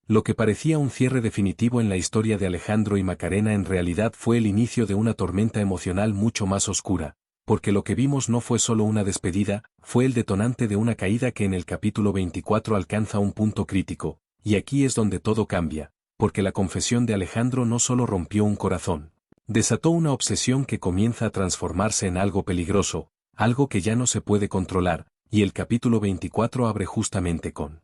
Lo que parecía un cierre definitivo en la historia de Alejandro y Macarena en realidad fue el inicio de una tormenta emocional mucho más oscura, porque lo que vimos no fue solo una despedida, fue el detonante de una caída que en el capítulo 24 alcanza un punto crítico, y aquí es donde todo cambia, porque la confesión de Alejandro no solo rompió un corazón, desató una obsesión que comienza a transformarse en algo peligroso, algo que ya no se puede controlar, y el capítulo 24 abre justamente con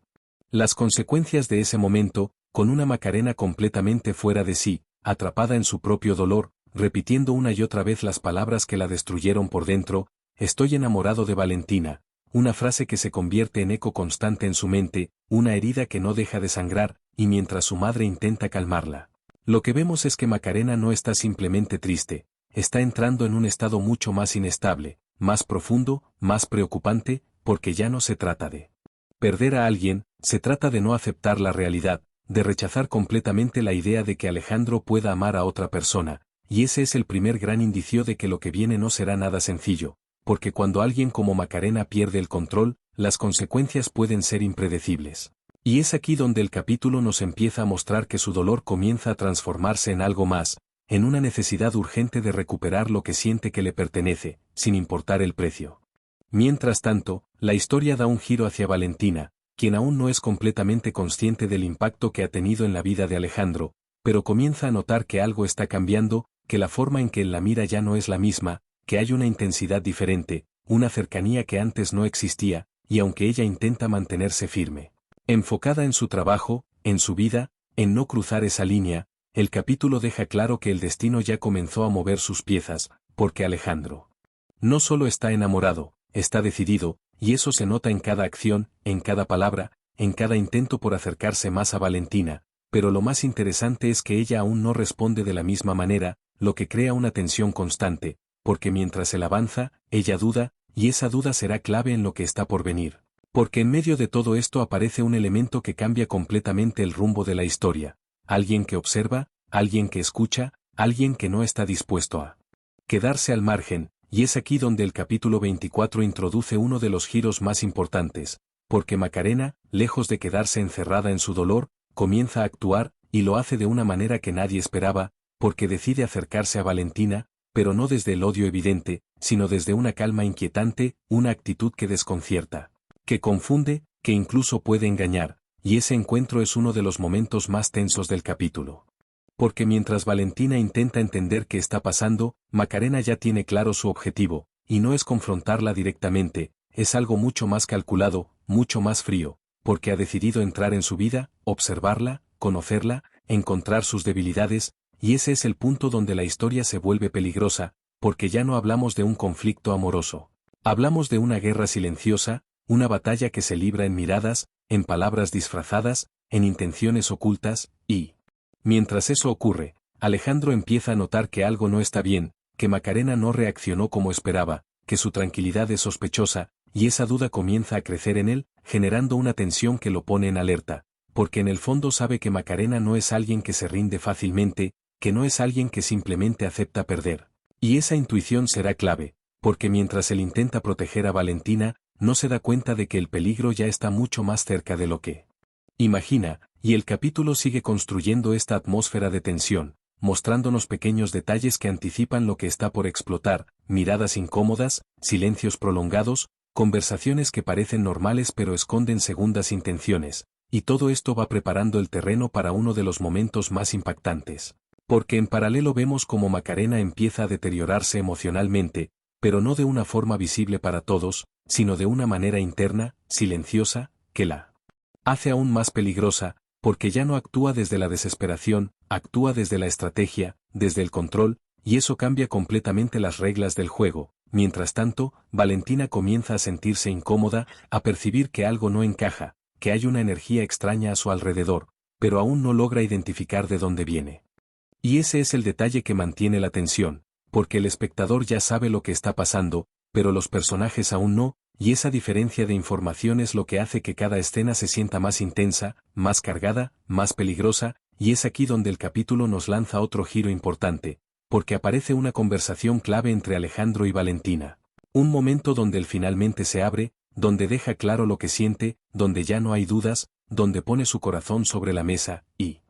las consecuencias de ese momento, con una Macarena completamente fuera de sí, atrapada en su propio dolor, repitiendo una y otra vez las palabras que la destruyeron por dentro: estoy enamorado de Valentina, una frase que se convierte en eco constante en su mente, una herida que no deja de sangrar, y mientras su madre intenta calmarla, lo que vemos es que Macarena no está simplemente triste, está entrando en un estado mucho más inestable, más profundo, más preocupante, porque ya no se trata de perder a alguien, se trata de no aceptar la realidad, de rechazar completamente la idea de que Alejandro pueda amar a otra persona, y ese es el primer gran indicio de que lo que viene no será nada sencillo, porque cuando alguien como Macarena pierde el control, las consecuencias pueden ser impredecibles. Y es aquí donde el capítulo nos empieza a mostrar que su dolor comienza a transformarse en algo más, en una necesidad urgente de recuperar lo que siente que le pertenece, sin importar el precio. Mientras tanto, la historia da un giro hacia Valentina, quien aún no es completamente consciente del impacto que ha tenido en la vida de Alejandro, pero comienza a notar que algo está cambiando, que la forma en que él la mira ya no es la misma, que hay una intensidad diferente, una cercanía que antes no existía, y aunque ella intenta mantenerse firme, enfocada en su trabajo, en su vida, en no cruzar esa línea, el capítulo deja claro que el destino ya comenzó a mover sus piezas, porque Alejandro no solo está enamorado, está decidido, y eso se nota en cada acción, en cada palabra, en cada intento por acercarse más a Valentina, pero lo más interesante es que ella aún no responde de la misma manera, lo que crea una tensión constante, porque mientras él avanza, ella duda, y esa duda será clave en lo que está por venir. Porque en medio de todo esto aparece un elemento que cambia completamente el rumbo de la historia, alguien que observa, alguien que escucha, alguien que no está dispuesto a quedarse al margen. Y es aquí donde el capítulo 24 introduce uno de los giros más importantes, porque Macarena, lejos de quedarse encerrada en su dolor, comienza a actuar, y lo hace de una manera que nadie esperaba, porque decide acercarse a Valentina, pero no desde el odio evidente, sino desde una calma inquietante, una actitud que desconcierta, que confunde, que incluso puede engañar, y ese encuentro es uno de los momentos más tensos del capítulo. Porque mientras Valentina intenta entender qué está pasando, Macarena ya tiene claro su objetivo, y no es confrontarla directamente, es algo mucho más calculado, mucho más frío, porque ha decidido entrar en su vida, observarla, conocerla, encontrar sus debilidades, y ese es el punto donde la historia se vuelve peligrosa, porque ya no hablamos de un conflicto amoroso. Hablamos de una guerra silenciosa, una batalla que se libra en miradas, en palabras disfrazadas, en intenciones ocultas, y mientras eso ocurre, Alejandro empieza a notar que algo no está bien, que Macarena no reaccionó como esperaba, que su tranquilidad es sospechosa, y esa duda comienza a crecer en él, generando una tensión que lo pone en alerta, porque en el fondo sabe que Macarena no es alguien que se rinde fácilmente, que no es alguien que simplemente acepta perder. Y esa intuición será clave, porque mientras él intenta proteger a Valentina, no se da cuenta de que el peligro ya está mucho más cerca de lo que imagina, y el capítulo sigue construyendo esta atmósfera de tensión, mostrándonos pequeños detalles que anticipan lo que está por explotar, miradas incómodas, silencios prolongados, conversaciones que parecen normales pero esconden segundas intenciones, y todo esto va preparando el terreno para uno de los momentos más impactantes. Porque en paralelo vemos cómo Macarena empieza a deteriorarse emocionalmente, pero no de una forma visible para todos, sino de una manera interna, silenciosa, que la hace aún más peligrosa, porque ya no actúa desde la desesperación, actúa desde la estrategia, desde el control, y eso cambia completamente las reglas del juego. Mientras tanto, Valentina comienza a sentirse incómoda, a percibir que algo no encaja, que hay una energía extraña a su alrededor, pero aún no logra identificar de dónde viene. Y ese es el detalle que mantiene la tensión, porque el espectador ya sabe lo que está pasando, pero los personajes aún no, y esa diferencia de información es lo que hace que cada escena se sienta más intensa, más cargada, más peligrosa, y es aquí donde el capítulo nos lanza otro giro importante, porque aparece una conversación clave entre Alejandro y Valentina. Un momento donde él finalmente se abre, donde deja claro lo que siente, donde ya no hay dudas, donde pone su corazón sobre la mesa, y,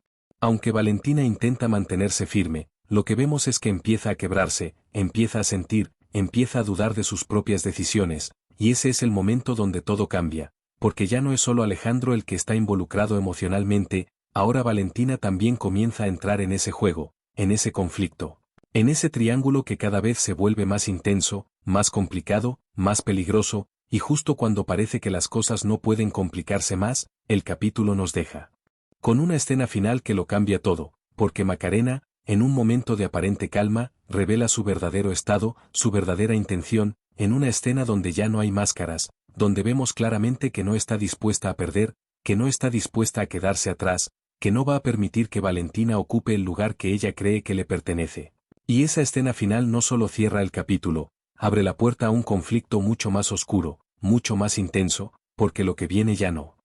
aunque Valentina intenta mantenerse firme, lo que vemos es que empieza a quebrarse, empieza a sentir, empieza a dudar de sus propias decisiones, y ese es el momento donde todo cambia, porque ya no es solo Alejandro el que está involucrado emocionalmente, ahora Valentina también comienza a entrar en ese juego, en ese conflicto, en ese triángulo que cada vez se vuelve más intenso, más complicado, más peligroso, y justo cuando parece que las cosas no pueden complicarse más, el capítulo nos deja con una escena final que lo cambia todo, porque Macarena, en un momento de aparente calma, revela su verdadero estado, su verdadera intención, en una escena donde ya no hay máscaras, donde vemos claramente que no está dispuesta a perder, que no está dispuesta a quedarse atrás, que no va a permitir que Valentina ocupe el lugar que ella cree que le pertenece. Y esa escena final no solo cierra el capítulo, abre la puerta a un conflicto mucho más oscuro, mucho más intenso, porque lo que viene ya no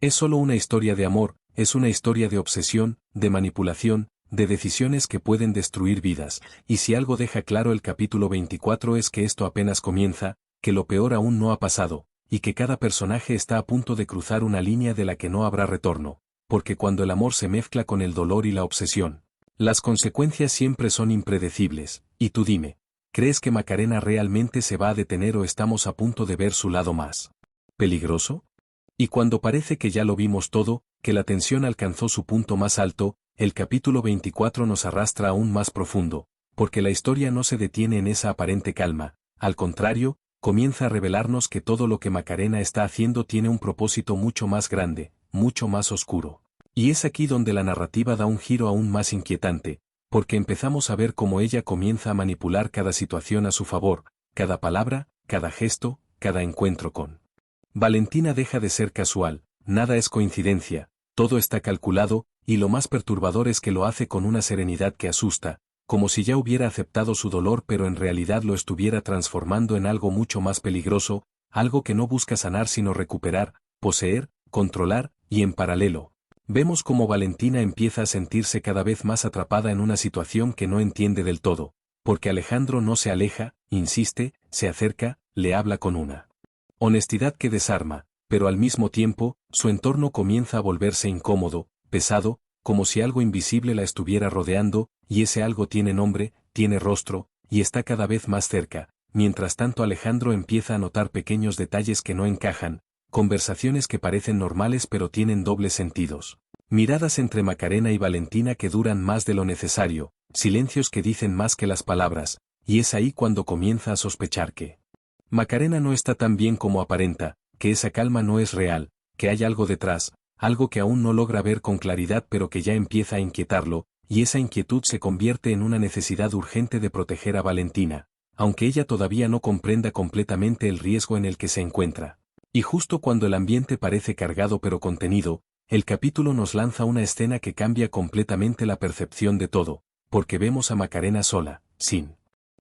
es solo una historia de amor, es una historia de obsesión, de manipulación, de decisiones que pueden destruir vidas, y si algo deja claro el capítulo 24 es que esto apenas comienza, que lo peor aún no ha pasado, y que cada personaje está a punto de cruzar una línea de la que no habrá retorno, porque cuando el amor se mezcla con el dolor y la obsesión, las consecuencias siempre son impredecibles, y tú dime, ¿crees que Macarena realmente se va a detener o estamos a punto de ver su lado más peligroso? Y cuando parece que ya lo vimos todo, que la tensión alcanzó su punto más alto, el capítulo 24 nos arrastra aún más profundo, porque la historia no se detiene en esa aparente calma, al contrario, comienza a revelarnos que todo lo que Macarena está haciendo tiene un propósito mucho más grande, mucho más oscuro. Y es aquí donde la narrativa da un giro aún más inquietante, porque empezamos a ver cómo ella comienza a manipular cada situación a su favor, cada palabra, cada gesto, cada encuentro con Valentina deja de ser casual, nada es coincidencia, todo está calculado, y lo más perturbador es que lo hace con una serenidad que asusta, como si ya hubiera aceptado su dolor pero en realidad lo estuviera transformando en algo mucho más peligroso, algo que no busca sanar sino recuperar, poseer, controlar, y en paralelo, vemos cómo Valentina empieza a sentirse cada vez más atrapada en una situación que no entiende del todo, porque Alejandro no se aleja, insiste, se acerca, le habla con una honestidad que desarma, pero al mismo tiempo, su entorno comienza a volverse incómodo, pesado, como si algo invisible la estuviera rodeando, y ese algo tiene nombre, tiene rostro, y está cada vez más cerca. Mientras tanto Alejandro empieza a notar pequeños detalles que no encajan, conversaciones que parecen normales pero tienen dobles sentidos. Miradas entre Macarena y Valentina que duran más de lo necesario, silencios que dicen más que las palabras, y es ahí cuando comienza a sospechar que Macarena no está tan bien como aparenta, que esa calma no es real, que hay algo detrás, algo que aún no logra ver con claridad pero que ya empieza a inquietarlo, y esa inquietud se convierte en una necesidad urgente de proteger a Valentina, aunque ella todavía no comprenda completamente el riesgo en el que se encuentra. Y justo cuando el ambiente parece cargado pero contenido, el capítulo nos lanza una escena que cambia completamente la percepción de todo, porque vemos a Macarena sola, sin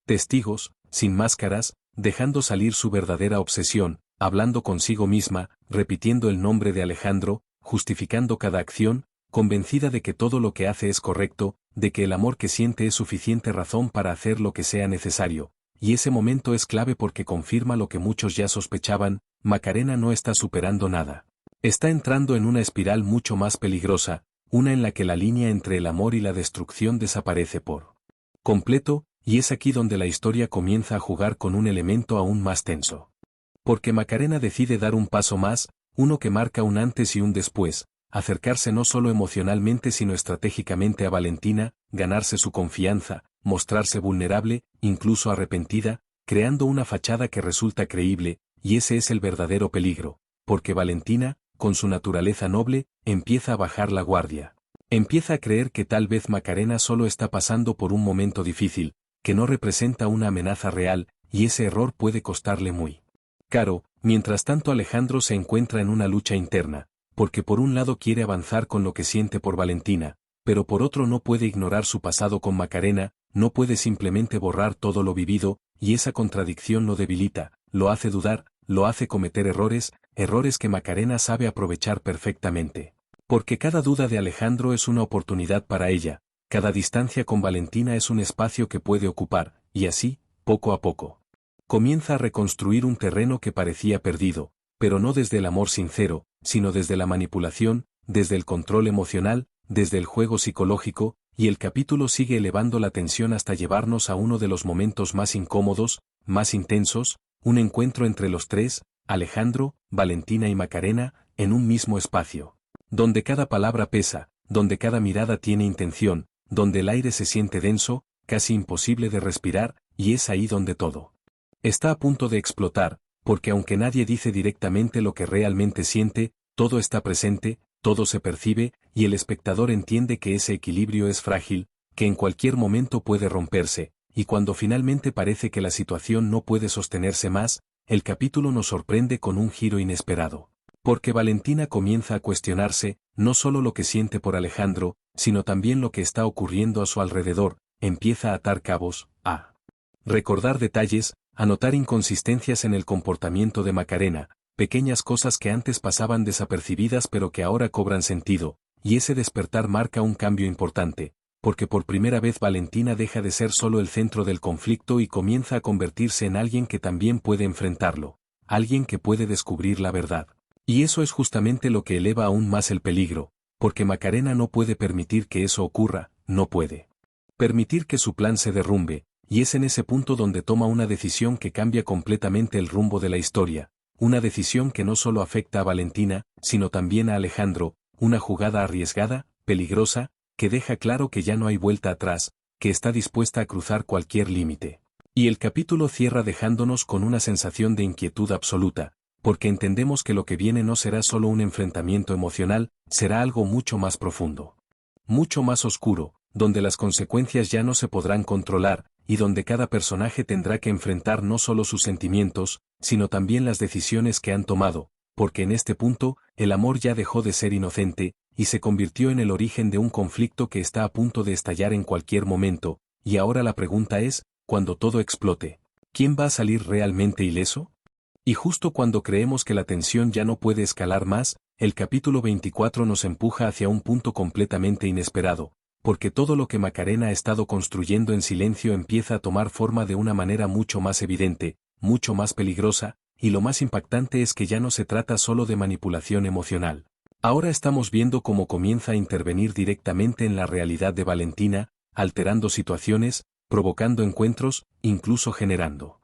testigos, sin máscaras, dejando salir su verdadera obsesión, hablando consigo misma, repitiendo el nombre de Alejandro, justificando cada acción, convencida de que todo lo que hace es correcto, de que el amor que siente es suficiente razón para hacer lo que sea necesario, y ese momento es clave porque confirma lo que muchos ya sospechaban, Macarena no está superando nada. Está entrando en una espiral mucho más peligrosa, una en la que la línea entre el amor y la destrucción desaparece por completo, y es aquí donde la historia comienza a jugar con un elemento aún más tenso. Porque Macarena decide dar un paso más, uno que marca un antes y un después, acercarse no solo emocionalmente sino estratégicamente a Valentina, ganarse su confianza, mostrarse vulnerable, incluso arrepentida, creando una fachada que resulta creíble, y ese es el verdadero peligro, porque Valentina, con su naturaleza noble, empieza a bajar la guardia. Empieza a creer que tal vez Macarena solo está pasando por un momento difícil, que no representa una amenaza real, y ese error puede costarle muy caro. Mientras tanto Alejandro se encuentra en una lucha interna, porque por un lado quiere avanzar con lo que siente por Valentina, pero por otro no puede ignorar su pasado con Macarena, no puede simplemente borrar todo lo vivido, y esa contradicción lo debilita, lo hace dudar, lo hace cometer errores, errores que Macarena sabe aprovechar perfectamente. Porque cada duda de Alejandro es una oportunidad para ella, cada distancia con Valentina es un espacio que puede ocupar, y así, poco a poco, comienza a reconstruir un terreno que parecía perdido, pero no desde el amor sincero, sino desde la manipulación, desde el control emocional, desde el juego psicológico, y el capítulo sigue elevando la tensión hasta llevarnos a uno de los momentos más incómodos, más intensos, un encuentro entre los tres, Alejandro, Valentina y Macarena, en un mismo espacio. Donde cada palabra pesa, donde cada mirada tiene intención, donde el aire se siente denso, casi imposible de respirar, y es ahí donde todo está a punto de explotar, porque aunque nadie dice directamente lo que realmente siente, todo está presente, todo se percibe, y el espectador entiende que ese equilibrio es frágil, que en cualquier momento puede romperse, y cuando finalmente parece que la situación no puede sostenerse más, el capítulo nos sorprende con un giro inesperado. Porque Valentina comienza a cuestionarse, no solo lo que siente por Alejandro, sino también lo que está ocurriendo a su alrededor, empieza a atar cabos, a recordar detalles, a notar inconsistencias en el comportamiento de Macarena, pequeñas cosas que antes pasaban desapercibidas pero que ahora cobran sentido, y ese despertar marca un cambio importante, porque por primera vez Valentina deja de ser solo el centro del conflicto y comienza a convertirse en alguien que también puede enfrentarlo, alguien que puede descubrir la verdad. Y eso es justamente lo que eleva aún más el peligro, porque Macarena no puede permitir que eso ocurra, no puede permitir que su plan se derrumbe, y es en ese punto donde toma una decisión que cambia completamente el rumbo de la historia, una decisión que no solo afecta a Valentina, sino también a Alejandro, una jugada arriesgada, peligrosa, que deja claro que ya no hay vuelta atrás, que está dispuesta a cruzar cualquier límite. Y el capítulo cierra dejándonos con una sensación de inquietud absoluta, porque entendemos que lo que viene no será solo un enfrentamiento emocional, será algo mucho más profundo, mucho más oscuro, donde las consecuencias ya no se podrán controlar, y donde cada personaje tendrá que enfrentar no solo sus sentimientos, sino también las decisiones que han tomado, porque en este punto, el amor ya dejó de ser inocente, y se convirtió en el origen de un conflicto que está a punto de estallar en cualquier momento, y ahora la pregunta es, cuando todo explote, ¿quién va a salir realmente ileso? Y justo cuando creemos que la tensión ya no puede escalar más, el capítulo 24 nos empuja hacia un punto completamente inesperado, porque todo lo que Macarena ha estado construyendo en silencio empieza a tomar forma de una manera mucho más evidente, mucho más peligrosa, y lo más impactante es que ya no se trata solo de manipulación emocional. Ahora estamos viendo cómo comienza a intervenir directamente en la realidad de Valentina, alterando situaciones, provocando encuentros, incluso generando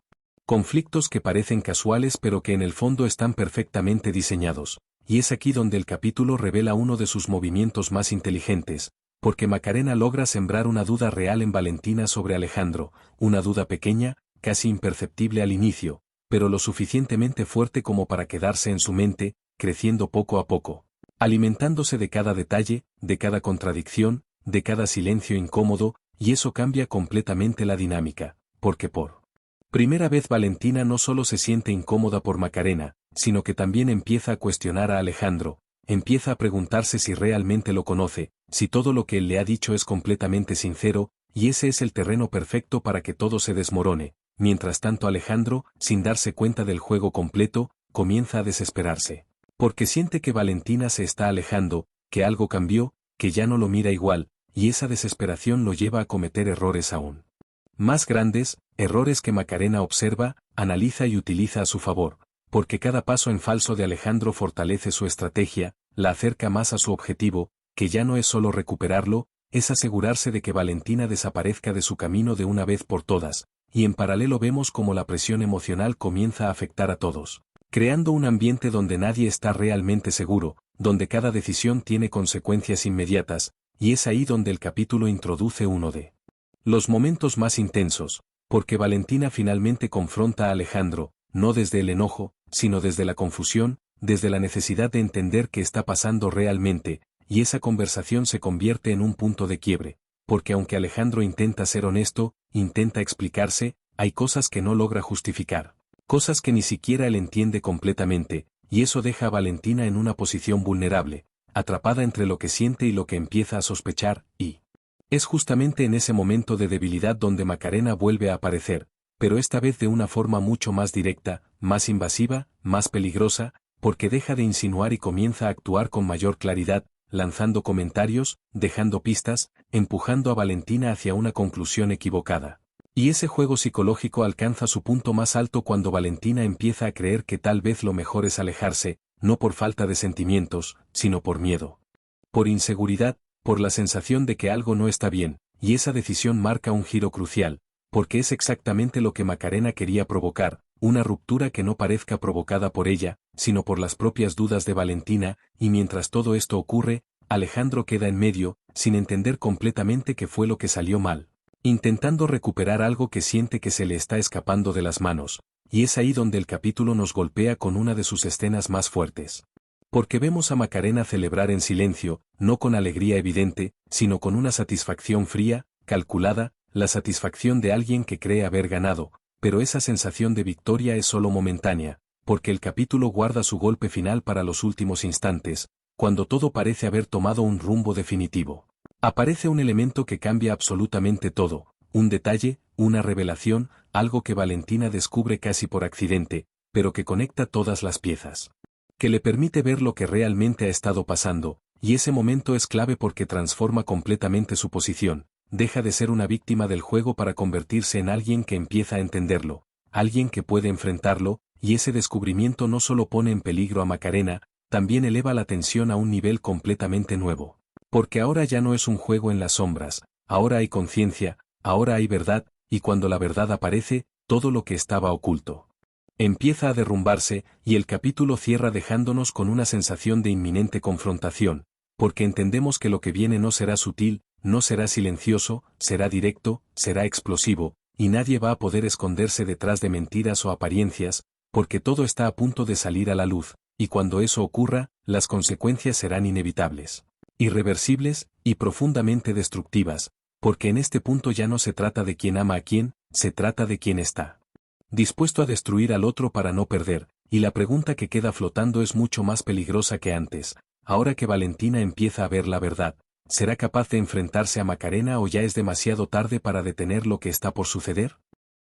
conflictos que parecen casuales pero que en el fondo están perfectamente diseñados, y es aquí donde el capítulo revela uno de sus movimientos más inteligentes, porque Macarena logra sembrar una duda real en Valentina sobre Alejandro, una duda pequeña, casi imperceptible al inicio, pero lo suficientemente fuerte como para quedarse en su mente, creciendo poco a poco, alimentándose de cada detalle, de cada contradicción, de cada silencio incómodo, y eso cambia completamente la dinámica, porque por primera vez Valentina no solo se siente incómoda por Macarena, sino que también empieza a cuestionar a Alejandro, empieza a preguntarse si realmente lo conoce, si todo lo que él le ha dicho es completamente sincero, y ese es el terreno perfecto para que todo se desmorone. Mientras tanto Alejandro, sin darse cuenta del juego completo, comienza a desesperarse. Porque siente que Valentina se está alejando, que algo cambió, que ya no lo mira igual, y esa desesperación lo lleva a cometer errores aún más grandes, errores que Macarena observa, analiza y utiliza a su favor, porque cada paso en falso de Alejandro fortalece su estrategia, la acerca más a su objetivo, que ya no es solo recuperarlo, es asegurarse de que Valentina desaparezca de su camino de una vez por todas, y en paralelo vemos cómo la presión emocional comienza a afectar a todos, creando un ambiente donde nadie está realmente seguro, donde cada decisión tiene consecuencias inmediatas, y es ahí donde el capítulo introduce uno de los momentos más intensos, porque Valentina finalmente confronta a Alejandro, no desde el enojo, sino desde la confusión, desde la necesidad de entender qué está pasando realmente, y esa conversación se convierte en un punto de quiebre, porque aunque Alejandro intenta ser honesto, intenta explicarse, hay cosas que no logra justificar, cosas que ni siquiera él entiende completamente, y eso deja a Valentina en una posición vulnerable, atrapada entre lo que siente y lo que empieza a sospechar, y es justamente en ese momento de debilidad donde Macarena vuelve a aparecer, pero esta vez de una forma mucho más directa, más invasiva, más peligrosa, porque deja de insinuar y comienza a actuar con mayor claridad, lanzando comentarios, dejando pistas, empujando a Valentina hacia una conclusión equivocada. Y ese juego psicológico alcanza su punto más alto cuando Valentina empieza a creer que tal vez lo mejor es alejarse, no por falta de sentimientos, sino por miedo. Por inseguridad, por la sensación de que algo no está bien, y esa decisión marca un giro crucial, porque es exactamente lo que Macarena quería provocar, una ruptura que no parezca provocada por ella, sino por las propias dudas de Valentina, y mientras todo esto ocurre, Alejandro queda en medio, sin entender completamente qué fue lo que salió mal, intentando recuperar algo que siente que se le está escapando de las manos, y es ahí donde el capítulo nos golpea con una de sus escenas más fuertes. Porque vemos a Macarena celebrar en silencio, no con alegría evidente, sino con una satisfacción fría, calculada, la satisfacción de alguien que cree haber ganado, pero esa sensación de victoria es solo momentánea, porque el capítulo guarda su golpe final para los últimos instantes, cuando todo parece haber tomado un rumbo definitivo. Aparece un elemento que cambia absolutamente todo, un detalle, una revelación, algo que Valentina descubre casi por accidente, pero que conecta todas las piezas. Que le permite ver lo que realmente ha estado pasando, y ese momento es clave porque transforma completamente su posición, deja de ser una víctima del juego para convertirse en alguien que empieza a entenderlo, alguien que puede enfrentarlo, y ese descubrimiento no solo pone en peligro a Macarena, también eleva la tensión a un nivel completamente nuevo. Porque ahora ya no es un juego en las sombras, ahora hay conciencia, ahora hay verdad, y cuando la verdad aparece, todo lo que estaba oculto empieza a derrumbarse, y el capítulo cierra dejándonos con una sensación de inminente confrontación, porque entendemos que lo que viene no será sutil, no será silencioso, será directo, será explosivo, y nadie va a poder esconderse detrás de mentiras o apariencias, porque todo está a punto de salir a la luz, y cuando eso ocurra, las consecuencias serán inevitables, irreversibles, y profundamente destructivas, porque en este punto ya no se trata de quién ama a quién, se trata de quién está dispuesto a destruir al otro para no perder, y la pregunta que queda flotando es mucho más peligrosa que antes. Ahora que Valentina empieza a ver la verdad, ¿será capaz de enfrentarse a Macarena o ya es demasiado tarde para detener lo que está por suceder?